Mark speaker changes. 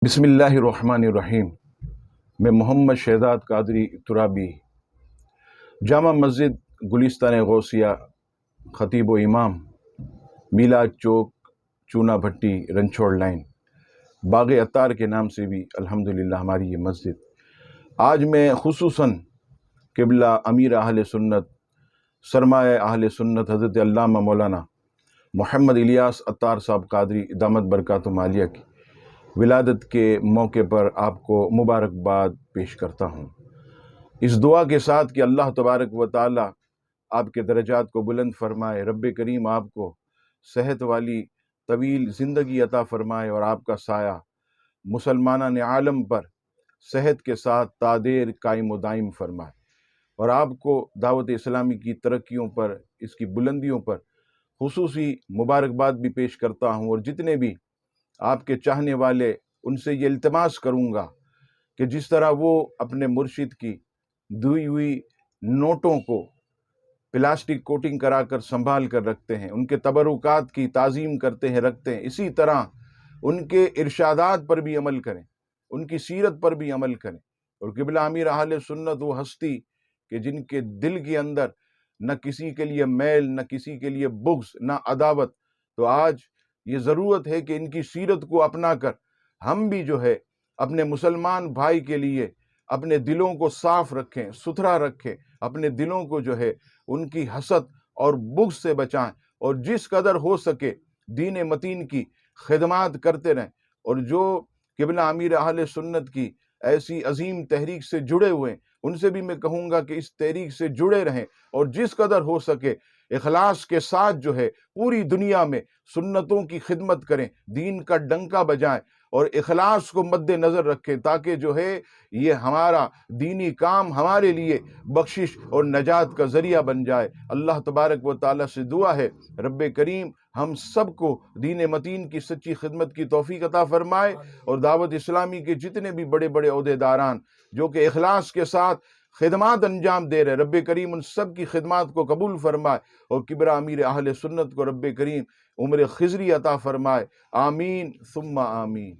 Speaker 1: بسم اللہ الرحمن الرحیم۔ میں محمد شہزاد قادری ترابی، جامع مسجد گلستان غوثیہ، خطیب و امام، میلاد چوک، چونا بھٹی، رنچھوڑ لائن، باغ عطار کے نام سے بھی الحمدللہ ہماری یہ مسجد۔ آج میں خصوصاً قبلہ امیر اہل سنت، سرمایہ اہل سنت حضرت علامہ مولانا محمد الیاس عطار صاحب قادری دامت برکاتہم عالیہ کی ولادت کے موقع پر آپ کو مبارکباد پیش کرتا ہوں، اس دعا کے ساتھ کہ اللہ تبارک و تعالی آپ کے درجات کو بلند فرمائے، رب کریم آپ کو صحت والی طویل زندگی عطا فرمائے اور آپ کا سایہ مسلمانان عالم پر صحت کے ساتھ تادیر قائم و دائم فرمائے، اور آپ کو دعوت اسلامی کی ترقیوں پر، اس کی بلندیوں پر خصوصی مبارکباد بھی پیش کرتا ہوں، اور جتنے بھی آپ کے چاہنے والے، ان سے یہ التماس کروں گا کہ جس طرح وہ اپنے مرشد کی دی ہوئی نوٹوں کو پلاسٹک کوٹنگ کرا کر سنبھال کر رکھتے ہیں، ان کے تبرکات کی تعظیم کرتے ہیں، رکھتے ہیں، اسی طرح ان کے ارشادات پر بھی عمل کریں، ان کی سیرت پر بھی عمل کریں۔ اور قبلہ امیر اہل سنت وہ ہستی کہ جن کے دل کے اندر نہ کسی کے لیے میل، نہ کسی کے لیے بغض، نہ عداوت، تو آج یہ ضرورت ہے کہ ان کی سیرت کو اپنا کر ہم بھی جو ہے اپنے مسلمان بھائی کے لیے اپنے دلوں کو صاف رکھیں، ستھرا رکھیں، اپنے دلوں کو جو ہے ان کی حسد اور بغض سے بچائیں، اور جس قدر ہو سکے دین متین کی خدمات کرتے رہیں، اور جو قبلہ امیر اہل سنت کی ایسی عظیم تحریک سے جڑے ہوئے ہیں ان سے بھی میں کہوں گا کہ اس تحریک سے جڑے رہیں، اور جس قدر ہو سکے اخلاص کے ساتھ جو ہے پوری دنیا میں سنتوں کی خدمت کریں، دین کا ڈنکا بجائیں اور اخلاص کو مد نظر رکھیں، تاکہ جو ہے یہ ہمارا دینی کام ہمارے لیے بخشش اور نجات کا ذریعہ بن جائے۔ اللہ تبارک و تعالیٰ سے دعا ہے رب کریم ہم سب کو دین متین کی سچی خدمت کی توفیق عطا فرمائے، اور دعوت اسلامی کے جتنے بھی بڑے بڑے عہدیداران جو کہ اخلاص کے ساتھ خدمات انجام دے رہے، رب کریم ان سب کی خدمات کو قبول فرمائے، اور قبلہ امیر اہل سنت کو رب کریم عمر خضری عطا فرمائے، آمین ثم آمین۔